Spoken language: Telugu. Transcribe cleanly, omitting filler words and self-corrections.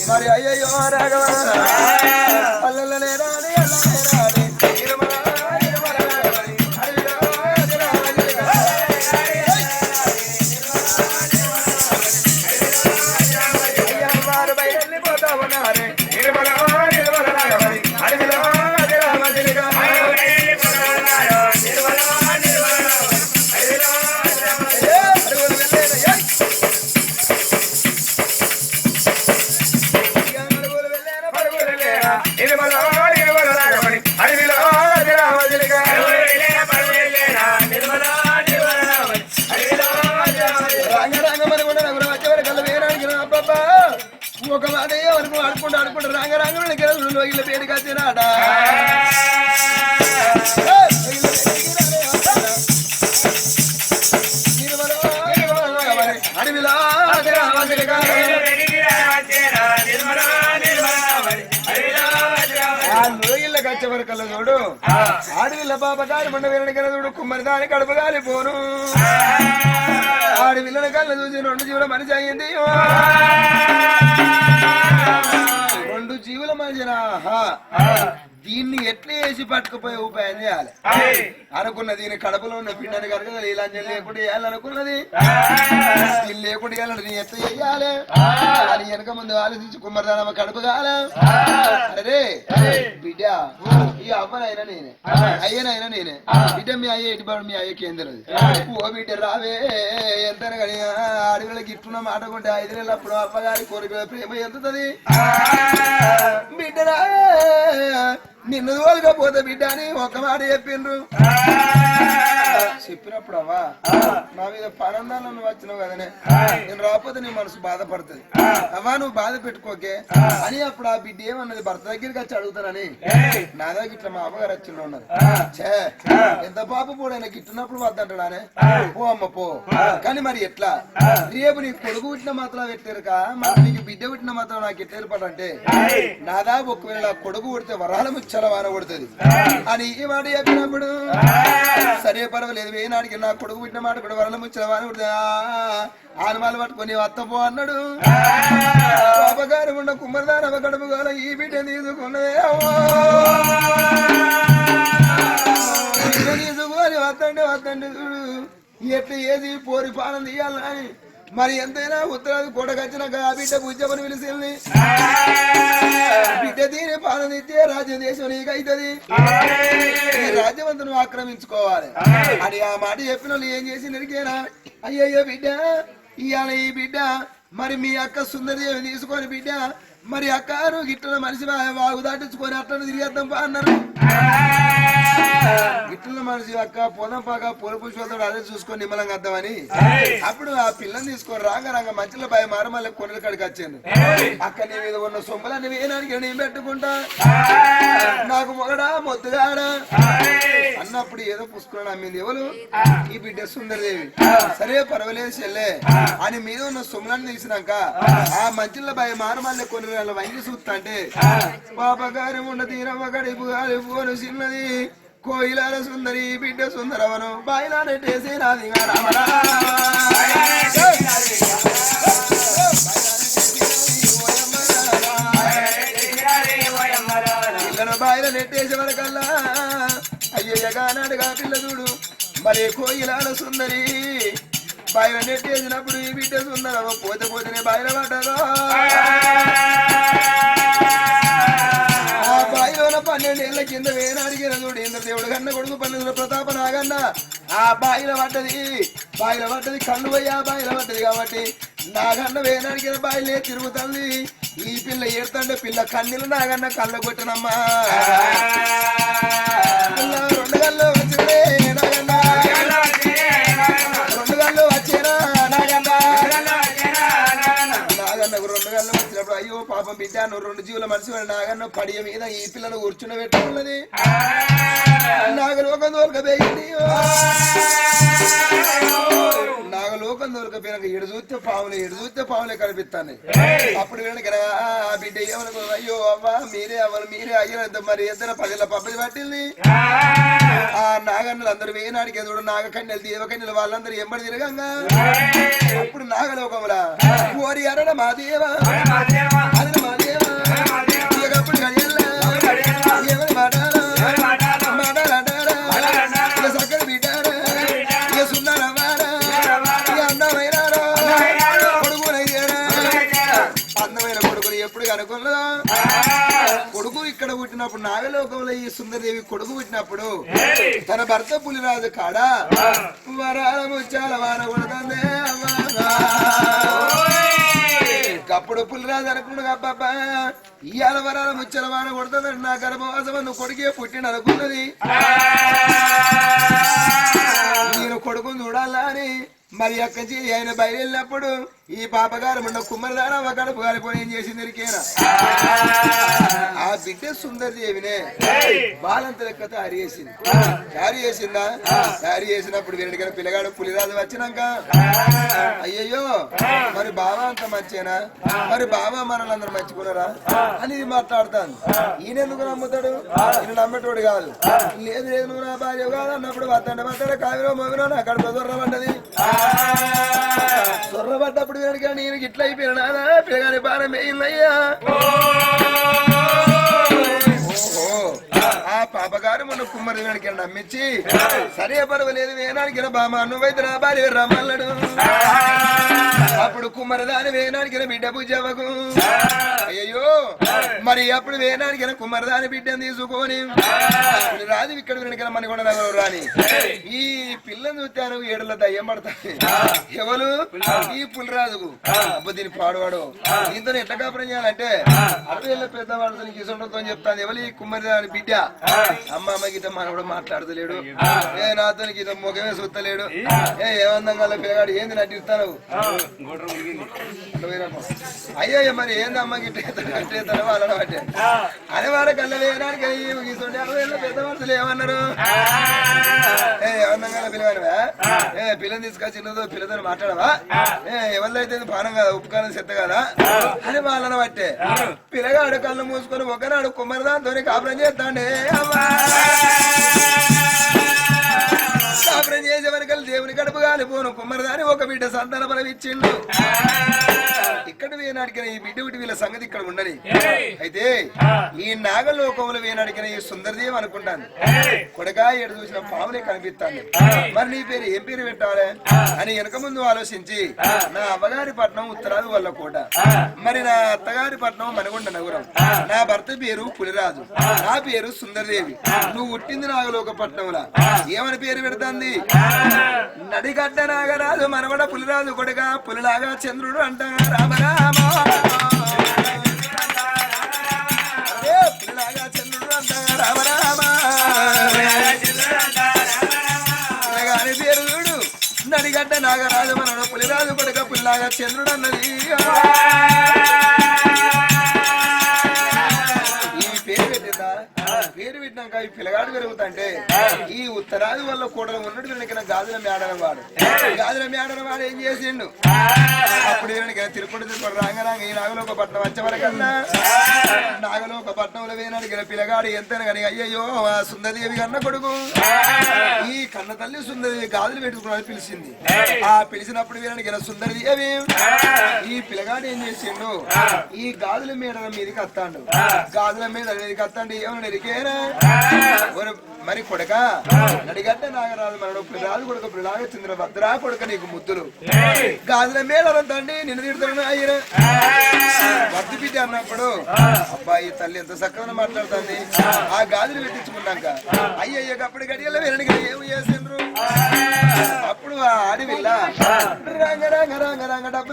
మరి అయ్యయ్యో రాఘవ పల్లెలనే రాని అల్లనే రాని ఒక మాట వరకు ఆడుకుంటూ రంగరంగ ఇల్లు పేరు కచ్చినాడా అడవిలో ఇళ్ళ కచ్చవర కల చూడు ఆడవిల్ల పాప కాలి మండ వీరని కల చూడు కుమ్మరి దాని కడుపు కాలి పోను ఆడవిల్లని కళ్ళ చూసి రెండు జీవుల మనిషి అయ్యింది రెండు జీవుల మనిషినా దీన్ని ఎట్లా వేసి పట్టుకుపోయే ఉపాయం చేయాలి అనుకున్న దీని కడుపులో ఉన్న పిండాన్ని కనుక నీలాంజలి లేకుండా వేయాలనుకున్నది దీన్ని లేకుండా వేయాలని నీ ఎట్లా చెయ్యాలి అని వెనక ముందు ఆలోచించి కుమ్మరిదానమ్మ కడుపు కాలే అరే బిడ్డ ఈ అవ్వనైనా నేనే అయ్యనైనా నేనే బిడ్డ మీ అయ్య ఎటుబాడు మీ అయ్యకి ఏం తెలియదు ఓ బిడ్డ రావే ఎంత అడవిలకి ఇట్టున్న మాట కొంటే 5 నెలలప్పుడు అమ్మగారి కోరిక ప్రేమ ఎంతది బిడ్డ రావే నిన్ను తోలుకపోతే బిడ్డ అని ఒక మాట చెప్పిండ్రు చెప్పినప్పుడు అవ్వా నా మీద పనందాలు నువ్వు వచ్చినావు కదనే నేను రాకపోతే నీ మనసు బాధపడుతుంది అవ్వా నువ్వు బాధ పెట్టుకోకే అని అప్పుడు ఆ బిడ్డ ఏమన్నది భర్త దగ్గరికి వచ్చి అడుగుతానని నా దగ్గర ఇట్లా మా అమ్మగారు వచ్చిండు ఉన్నది చే ఎంత పాప పోడైనా గిట్టున్నప్పుడు వద్దంటాడానే పో అమ్మ పో కానీ మరి ఎట్లా రేపు నీకు కొడుకు పుట్టిన మాత్రం పెట్టారుక మరి నీకు బిడ్డ పుట్టిన మాత్రం నాకు ఎట్లా ఏర్పడంటే నాదా ఒకవేళ కొడుకు పుడితే వరాల ముచ్చల వాన కొడుతుంది అని ఈ మాట చెప్పినప్పుడు సరే పర్వాలేదు వేనాడికి నా కొడుకు పుట్టిన మాట కూడా వరల ముచ్చల వాన కొడుతుంది ఆనమాలు పట్టుకొని అత్తపో అన్నాడు పాపగారు ఉన్న కుమ్మరిదానవ కడుపు గోల ఈ బిడ్డ తీసుకున్నదే తీసుకొని వద్దండి చూడు ఎట్లా ఏది పోరి పాలన తీయాలని మరి ఎంతైనా ఉత్తరాది కోటకొచ్చినాక ఆ బిడ్డ పూజమని పిలిచింది బిడ్డ దీని పాలన ఇస్తే రాజ్యం దేశం నీకైతుంది ఈ రాజ్యవంతును ఆక్రమించుకోవాలి అని ఆ మాట చెప్పిన వాళ్ళు ఏం చేసి నిరికేనా అయ్యయ్యో బిడ్డ ఇవాళ ఈ బిడ్డ మరి మీ అక్క సుందరదేవి తీసుకొని బిడ్డ మరి అక్క నువ్వు గిట్ల మనిషి వాగు దాటించుకొని అట్లా తిరిగేద్దాం పా అన్నారు గిట్ల మనిషి అక్క పొలం పాక పూల పుష్పతో అదే చూసుకొని నిమ్మలంగా వద్దామని అప్పుడు ఆ పిల్లని తీసుకొని రాంగ మంచిలో భయ మారమల్ల కొనల కాడికి వచ్చాను అక్క నీ మీద ఉన్న సొమ్ములన్నీ వేయడానికి నేను పెట్టుకుంటా నాకు మొగడా మొద్దుగాడా అన్నప్పుడు ఏదో పుష్కరణ అమ్మింది ఎవరు ఈ బిడ్డ సుందరదేవి సరే పర్వాలేదు చెల్లె అని మీద ఉన్న సొమ్ములన్నీ తీసినాక ఆ మంచిలో భయ మారమల్ల కొన్ని వంగి చూస్తా అంటే పాపగారి ఉన్న తీరమ్మ గడిపు గాలి పోను చిన్నది కోయిలాల సుందరి బిడ్డ సుందరవను బాయిలా నెట్టేసి నాది పిల్లను బాయిల నెట్టేసే వరకల్లా అయ్యగా నాడుగా పిల్ల చూడు మరి కోయిలాల సుందరి బాయిల నెట్టేసినప్పుడు ఈ బిడ్డ సుందరవ పోతే పోతేనే బాయిల పడ్డదో ఆ బాయిలో 12 ఏళ్ల కింద వేనాడిగిన చూడు ఇంద్రదేవుడు కన్న కొడుకు 12 ప్రతాప నాగన్న ఆ బాయిల పడ్డది కళ్ళు పోయి ఆ బాయిల పడ్డది కాబట్టి నాగన్న వేనాడిగిన బాయిలే తిరుగుతుంది ఈ పిల్ల ఏడుతంటే పిల్ల కన్నీళ్ళు నాగన్న కళ్ళ కొట్టినమ్మా 2 గళ్ళు వచ్చినే నాగన్న 2 గళ్ళు వచ్చేనా నాగన్న నాగన్నకు 2 గళ్ళు వచ్చినప్పుడు అయ్యో పాపం బిడ్డ నువ్వు 2 జీవుల మనిషి నాగన్న పడియ మీద ఈ పిల్లను కూర్చుని పెట్టుకున్నది నాగలోకం దొరకబోయింది నాగ నాగలోకం దొరకపోయినాక ఎడు చూస్తే పావులే కనిపిస్తాను. అప్పుడు వెనక ఆ బిడ్డ ఏమనుకో, అయ్యో అవ్వ మీరే అయ్యారు మరి ఇద్దరు 10 పబ్బది పట్టింది. ఆ నాగన్నలు అందరూ వేనాడికి ఎదుడు నాగకన్యలు దేవకన్యలు వాళ్ళందరూ ఎంబడి తిరగంగా అప్పుడు నాగలోకములా ఓరి అరడ మాదేవా అరడ మాదేవా ఇకప్పుడు కడియల్లా ఎవరి మాటారా మాటాలంటారా సక్కర బిడ్డారా ఇక సున్నారవారా ఇక అందమైనారా కొడుకునయ్యారా అందమైన కొడుకుని ఎప్పుడు కనుక్కున్నా కొడుకు ఇక్కడ పుట్టినప్పుడు నాగలోకంలో ఈ సుందరదేవి కొడుకు పుట్టినప్పుడు తన భర్త పులిరాజు కాడ వరాల ముచ్చాల వాన కొడుతుంది అప్పుడు పులిరాజు అనుకున్నాడు అబ్బాబ్బా ఇవాళ వరాల ముచ్చాల వాన కొడుతుందండి నా గర్భవాసం నువ్వు కొడుకే పుట్టిన అనుకున్నది నేను కొడుకుని చూడాలా అని మరి అక్కడి ఆయన బయలుదేరినప్పుడు ఈ పాపగారు ఉన్న కుమ్మరిదారా ఒక కడుపు కాలిపోయి ఏం చేసింది ఇరికేనా ఆ బిడ్డ సుందరదేవినే బాలంత లెక్క తయారు చేసిందా తయారు చేసినప్పుడు వీడికి పిల్లగాడు పులిరాజు వచ్చినాక అయ్యయ్యో మరి బావ అంత మంచేనా మరి బావ మనల్ని మంచుకున్నారా అని మాట్లాడుతాను. ఈయన ఎందుకు నమ్ముతాడు? ఈయన నమ్మేటోడు కాదు. లేదు లేదు నువ్వు నా భార్య కాదు అన్నప్పుడు వద్దంటే కావిలో మొగిలో నా కడుపు దొరబడ్డది. దొరబడ్డప్పుడు నేను ఇట్లా అయిపోయినా పిల్లగాని భారం వేయిందయ్యా. ఆ పాపగారు మన కుమ్మరి వెనక నమ్మించి సరే పర్వాలేదు వేనాడికి బామ నువ్వైతే నా భార్య రమ్మన్నాడు. అప్పుడు కుమ్మరి దాని వేనాడికి బిడ్డ పూజవకు అయ్యో మరి అప్పుడు వేనాడికి కుమ్మరి దాని బిడ్డను తీసుకొని రాదు ఇక్కడ వెనక మనకొండ నగరం రాని ఈ పిల్లని చూస్తాను ఏడుల దయ్యం పడతాయి. ఎవరు? ఈ పులిరాజుకు. అబ్బ దీన్ని పాడువాడు దీంతో ఎట్లా కాపురం చేయాలంటే 60 ఏళ్ళ పెద్దవాళ్ళతో కిసంతో చెప్తాను. ఎవరు? ఈ కుమ్మరి దాని బిడ్డ. అమ్మ గీత మన కూడా మాట్లాడతలేడు, నాతో గీత మొగమే చూస్తలేడు, ఏమందంగా పిల్లగాడు ఏంది నటిస్తాను అయ్యో మరి ఏంది అమ్మ గిట్ట వాళ్ళని బట్టే అని వాళ్ళ కళ్ళ వేయడానికి 60 ఏళ్ళ పెద్ద మనుషులు ఏమన్నారు? ఏమందంగా పిల్లవాడివా పిల్లని తీసుకొచ్చినదో పిల్లతో మాట్లాడవా ఎవరిదైతే పానం కదా ఉప్పుకాలం చెత్త కదా అని వాళ్ళని బట్టే పిల్లగాడు కళ్ళు మూసుకొని ఒకనాడు కుమ్మరిదాంతో కాపురం చేస్తాండే. కాపురం చేసే వరకు దేవుని కడుపు కాలిపోను కుమ్మరిదాని ఒక బిడ్డ సంతాన బలం ఇచ్చిండు. ఇక్కడ వేనాడికిన ఈ బిడ్డ వీళ్ళ సంగతి ఇక్కడ ఉండని. అయితే ఈ నాగలోకంలో వేనాడికిన ఈ సుందరదేవి అనుకుంటాను కొడగా ఎడు చూసిన పాములే కనిపిస్తాను. మరి నీ పేరు ఏం పేరు పెట్టాలి అని వెనక ముందు ఆలోచించి నా అవ్వగారి పట్నం ఉత్తరాది వల్ల కోట, మరి నా అత్తగారి పట్నం మనగొండ నగరం, నా భర్త పేరు పులిరాజు, నా పేరు సుందరదేవి, నువ్వు పుట్టింది నాగలోక పట్నంలా ఏమని పేరు పెడుతుంది? నడిగడ్డ నాగరాజు మనగొండ పులిరాజు కొడుగా పులిలాగా చంద్రుడు అంటాగా రామరామ పులిలాగా చంద్రుడు అంటాగా రామరామ పేరు చూడు నడిగడ్డ నాగరాజు మనగొండ పులిరాజు కొడుగా పులిలాగా చంద్రుడు అన్నది. పేరు పెట్టినాక ఈ పిల్లగాడు పెరుగుతుంటే ఈ ఉత్తరాది వల్ల కూడలు ఉన్నట్టు వెనక గాజుల మేడన వాడు ఏం చేసిండు? అప్పుడు తిరుపతి రాంగరాంగ ఈ నాగలోక పట్నం వచ్చే వరకన్నా నాగలోక పట్నంలో వేనాడికి పిల్లగాడు ఎంతైనా కానీ అయ్యయ్యో ఆ సుందరదేవి కన్న కొడుకు ఈ కన్న తల్లి సుందరదేవి గాజులు పెట్టుకున్నది పిలిచింది. ఆ పిలిచినప్పుడు వేనాడికి సుందరదేవి ఈ పిల్లగాడు ఏం చేసిండు? ఈ గాజుల మేడల మీదకి వస్తాడు. గాజుల మీద మీదకి వస్తాడు ఏమన్నా ఎరికేనా మరి కొడక నడిగడ్డ నాగరాజు మనడు పిల్లరాజు కొడుకు పిల్లలాగా చంద్ర భద్రా కొడుక నీకు ముద్దులు గాజుల మేళంతండి నిన్ను తిడుతున్నాను అయ్యన వద్దు బిడ్డ అన్నప్పుడు అబ్బాయి తల్లి ఎంత చక్కగా మాట్లాడుతుంది. ఆ గాజులు పెట్టించుకున్నాక అయ్యయ్య అప్పుడు గడియల్లో వెళ్ళడానికి ఏమి చేసిండ్రు? అప్పుడు ఆ అడవిలా రంగ రంగ రంగ రంగ డబ్బులు